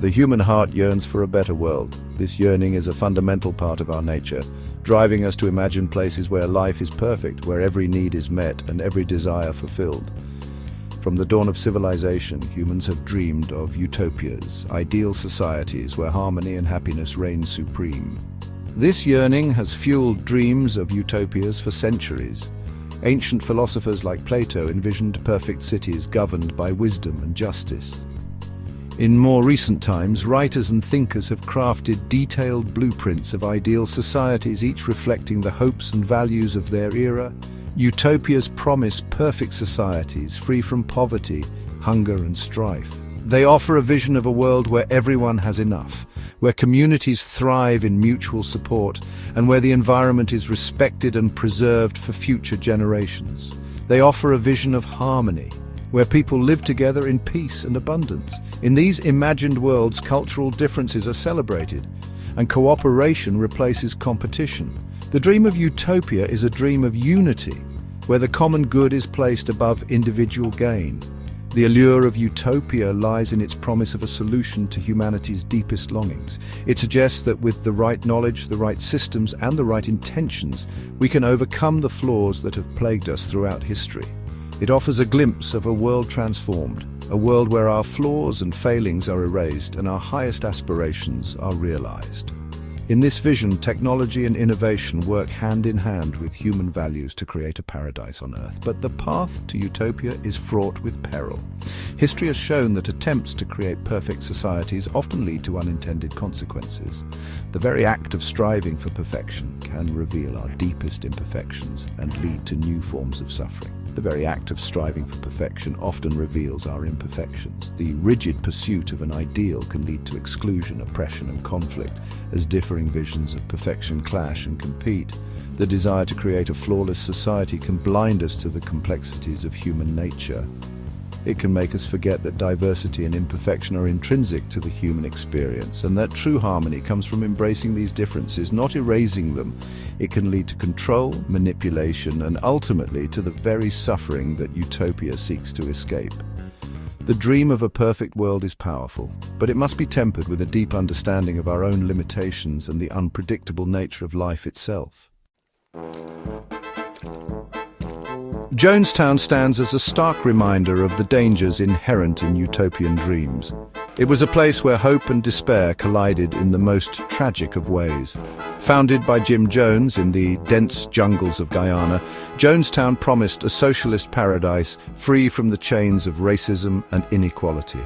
The human heart yearns for a better world. This yearning is a fundamental part of our nature, driving us to imagine places where life is perfect, where every need is met and every desire fulfilled. From the dawn of civilization, humans have dreamed of utopias, ideal societies where harmony and happiness reign supreme. This yearning has fueled dreams of utopias for centuries. Ancient philosophers like Plato envisioned perfect cities governed by wisdom and justice. In more recent times, writers and thinkers have crafted detailed blueprints of ideal societies, each reflecting the hopes and values of their era. Utopias promise perfect societies, free from poverty, hunger and strife. They offer a vision of a world where everyone has enough, where communities thrive in mutual support, and where the environment is respected and preserved for future generations. They offer a vision of harmony, where people live together in peace and abundance. In these imagined worlds, cultural differences are celebrated, and cooperation replaces competition. The dream of utopia is a dream of unity, where the common good is placed above individual gain. The allure of utopia lies in its promise of a solution to humanity's deepest longings. It suggests that with the right knowledge, the right systems, and the right intentions, we can overcome the flaws that have plagued us throughout history. It offers a glimpse of a world transformed, a world where our flaws and failings are erased and our highest aspirations are realized. In this vision, technology and innovation work hand in hand with human values to create a paradise on Earth. But the path to utopia is fraught with peril. History has shown that attempts to create perfect societies often lead to unintended consequences. The very act of striving for perfection can reveal our deepest imperfections and lead to new forms of suffering. The very act of striving for perfection often reveals our imperfections. The rigid pursuit of an ideal can lead to exclusion, oppression, and conflict, as differing visions of perfection clash and compete. The desire to create a flawless society can blind us to the complexities of human nature. It can make us forget that diversity and imperfection are intrinsic to the human experience, and that true harmony comes from embracing these differences, not erasing them. It can lead to control, manipulation, and ultimately to the very suffering that utopia seeks to escape. The dream of a perfect world is powerful, but it must be tempered with a deep understanding of our own limitations and the unpredictable nature of life itself. Jonestown stands as a stark reminder of the dangers inherent in utopian dreams. It was a place where hope and despair collided in the most tragic of ways. Founded by Jim Jones in the dense jungles of Guyana, Jonestown promised a socialist paradise free from the chains of racism and inequality.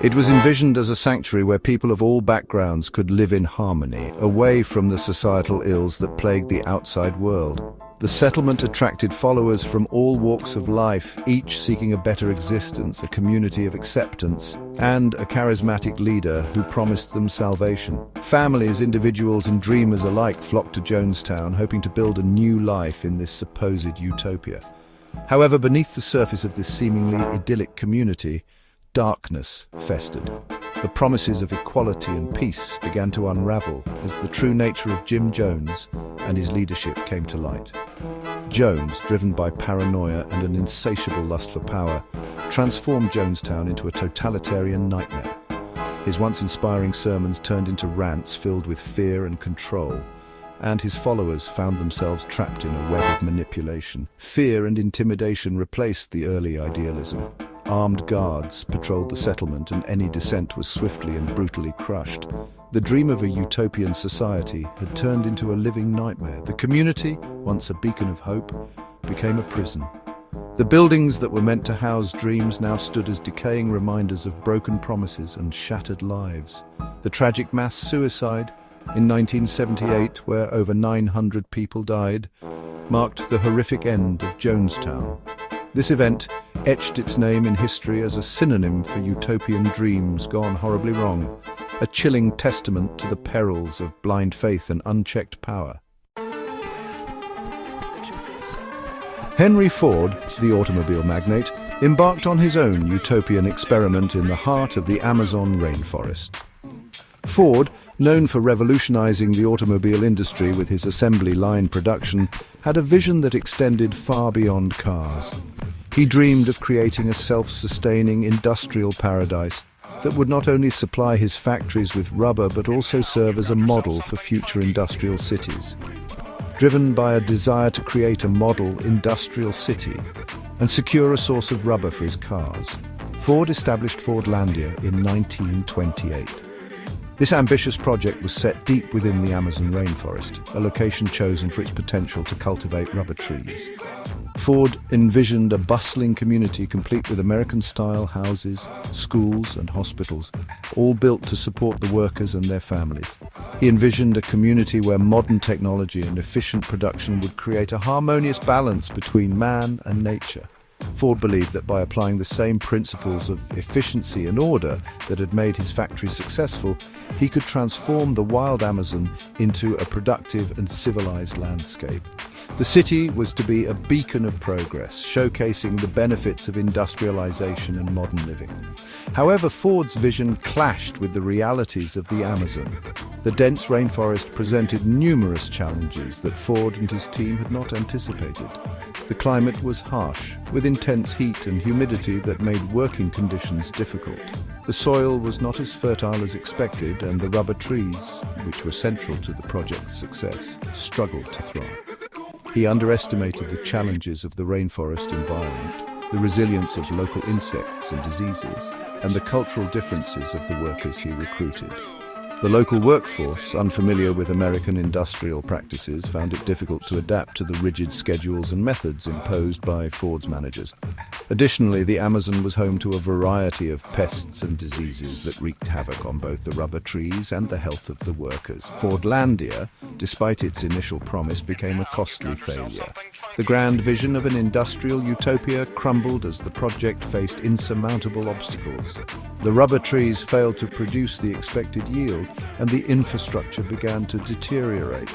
It was envisioned as a sanctuary where people of all backgrounds could live in harmony, away from the societal ills that plagued the outside world. The settlement attracted followers from all walks of life, each seeking a better existence, a community of acceptance, and a charismatic leader who promised them salvation. Families, individuals, and dreamers alike flocked to Jonestown, hoping to build a new life in this supposed utopia. However, beneath the surface of this seemingly idyllic community, darkness festered. The promises of equality and peace began to unravel as the true nature of Jim Jones and his leadership came to light. Jones, driven by paranoia and an insatiable lust for power, transformed Jonestown into a totalitarian nightmare. His once inspiring sermons turned into rants filled with fear and control, and his followers found themselves trapped in a web of manipulation. Fear and intimidation replaced the early idealism. Armed guards patrolled the settlement, and any dissent was swiftly and brutally crushed. The dream of a utopian society had turned into a living nightmare. The community, once a beacon of hope, became a prison. The buildings that were meant to house dreams now stood as decaying reminders of broken promises and shattered lives. The tragic mass suicide in 1978, where over 900 people died, marked the horrific end of Jonestown. This event etched its name in history as a synonym for utopian dreams gone horribly wrong, a chilling testament to the perils of blind faith and unchecked power. Henry Ford, the automobile magnate, embarked on his own utopian experiment in the heart of the Amazon rainforest. Ford, known for revolutionizing the automobile industry with his assembly line production, had a vision that extended far beyond cars. He dreamed of creating a self-sustaining industrial paradise that would not only supply his factories with rubber but also serve as a model for future industrial cities. Driven by a desire to create a model industrial city and secure a source of rubber for his cars, Ford established Fordlandia in 1928. This ambitious project was set deep within the Amazon rainforest, a location chosen for its potential to cultivate rubber trees. Ford envisioned a bustling community complete with American-style houses, schools and hospitals, all built to support the workers and their families. He envisioned a community where modern technology and efficient production would create a harmonious balance between man and nature. Ford believed that by applying the same principles of efficiency and order that had made his factories successful, he could transform the wild Amazon into a productive and civilized landscape. The city was to be a beacon of progress, showcasing the benefits of industrialization and modern living. However, Ford's vision clashed with the realities of the Amazon. The dense rainforest presented numerous challenges that Ford and his team had not anticipated. The climate was harsh, with intense heat and humidity that made working conditions difficult. The soil was not as fertile as expected, and the rubber trees, which were central to the project's success, struggled to thrive. He underestimated the challenges of the rainforest environment, the resilience of local insects and diseases, and the cultural differences of the workers he recruited. The local workforce, unfamiliar with American industrial practices, found it difficult to adapt to the rigid schedules and methods imposed by Ford's managers. Additionally, the Amazon was home to a variety of pests and diseases that wreaked havoc on both the rubber trees and the health of the workers. Fordlandia, despite its initial promise, became a costly failure. The grand vision of an industrial utopia crumbled as the project faced insurmountable obstacles. The rubber trees failed to produce the expected yield, and the infrastructure began to deteriorate.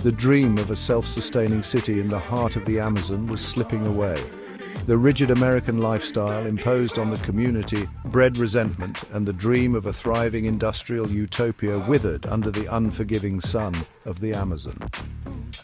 The dream of a self-sustaining city in the heart of the Amazon was slipping away. The rigid American lifestyle imposed on the community bred resentment, and the dream of a thriving industrial utopia withered under the unforgiving sun of the Amazon.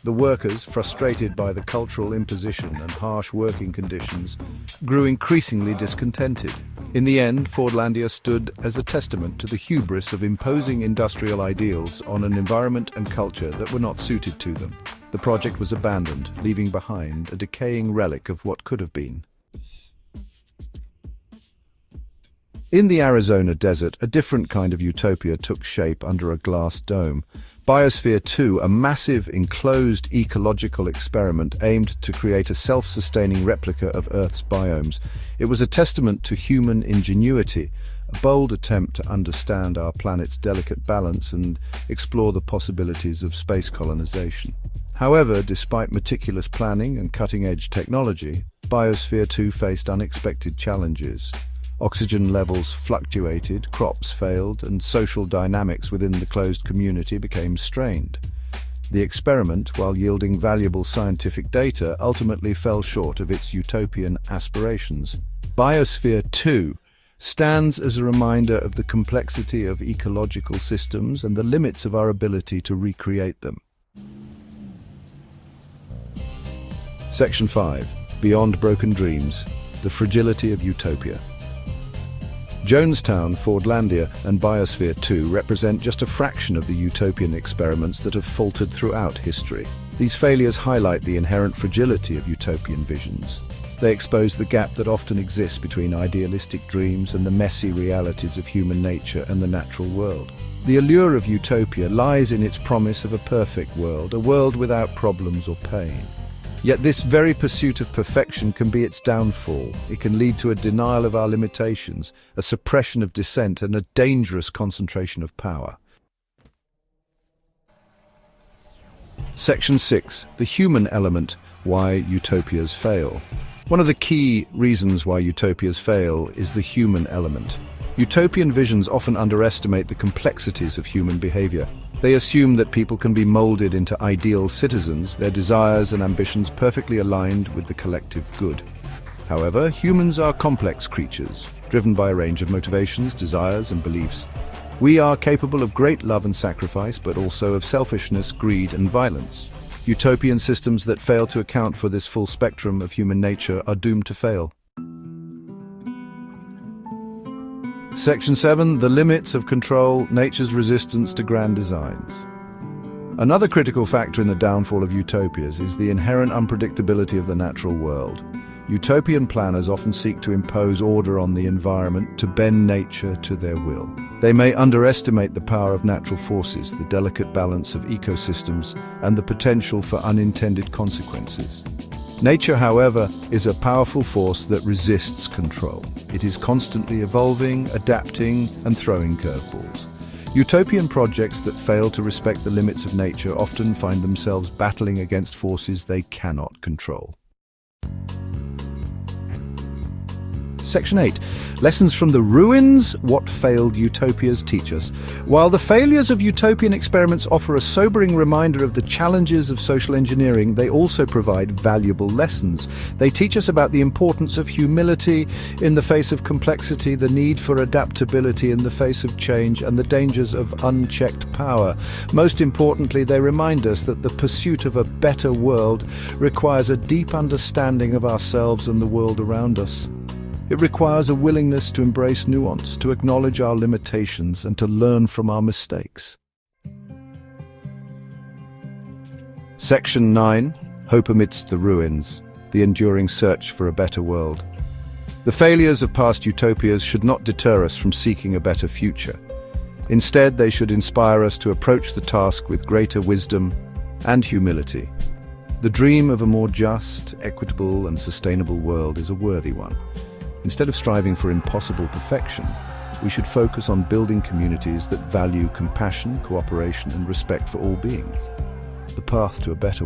The workers, frustrated by the cultural imposition and harsh working conditions, grew increasingly discontented. In the end, Fordlandia stood as a testament to the hubris of imposing industrial ideals on an environment and culture that were not suited to them. The project was abandoned, leaving behind a decaying relic of what could have been. In the Arizona desert, a different kind of utopia took shape under a glass dome. Biosphere 2, a massive, enclosed ecological experiment aimed to create a self-sustaining replica of Earth's biomes. It was a testament to human ingenuity, a bold attempt to understand our planet's delicate balance and explore the possibilities of space colonization. However, despite meticulous planning and cutting-edge technology, Biosphere 2 faced unexpected challenges. Oxygen levels fluctuated, crops failed, and social dynamics within the closed community became strained. The experiment, while yielding valuable scientific data, ultimately fell short of its utopian aspirations. Biosphere 2 stands as a reminder of the complexity of ecological systems and the limits of our ability to recreate them. Section 5. Beyond Broken Dreams, the Fragility of Utopia. Jonestown, Fordlandia and Biosphere 2 represent just a fraction of the utopian experiments that have faltered throughout history. These failures highlight the inherent fragility of utopian visions. They expose the gap that often exists between idealistic dreams and the messy realities of human nature and the natural world. The allure of utopia lies in its promise of a perfect world, a world without problems or pain. Yet this very pursuit of perfection can be its downfall. It can lead to a denial of our limitations, a suppression of dissent, and a dangerous concentration of power. Section 6. The human element. Why utopias fail. One of the key reasons why utopias fail is the human element. Utopian visions often underestimate the complexities of human behavior. They assume that people can be molded into ideal citizens, their desires and ambitions perfectly aligned with the collective good. However, humans are complex creatures, driven by a range of motivations, desires, and beliefs. We are capable of great love and sacrifice, but also of selfishness, greed, and violence. Utopian systems that fail to account for this full spectrum of human nature are doomed to fail. Section 7. The limits of control, nature's resistance to grand designs. Another critical factor in the downfall of utopias is the inherent unpredictability of the natural world. Utopian planners often seek to impose order on the environment, to bend nature to their will. They may underestimate the power of natural forces, the delicate balance of ecosystems, and the potential for unintended consequences. Nature, however, is a powerful force that resists control. It is constantly evolving, adapting, and throwing curveballs. Utopian projects that fail to respect the limits of nature often find themselves battling against forces they cannot control. Section 8. Lessons from the ruins, what failed utopias teach us. While the failures of utopian experiments offer a sobering reminder of the challenges of social engineering, they also provide valuable lessons. They teach us about the importance of humility in the face of complexity, the need for adaptability in the face of change, and the dangers of unchecked power. Most importantly, they remind us that the pursuit of a better world requires a deep understanding of ourselves and the world around us. It requires a willingness to embrace nuance, to acknowledge our limitations, and to learn from our mistakes. Section 9. Hope amidst the ruins, the enduring search for a better world. The failures of past utopias should not deter us from seeking a better future. Instead, they should inspire us to approach the task with greater wisdom and humility. The dream of a more just, equitable, and sustainable world is a worthy one. Instead of striving for impossible perfection, we should focus on building communities that value compassion, cooperation, and respect for all beings. The path to a better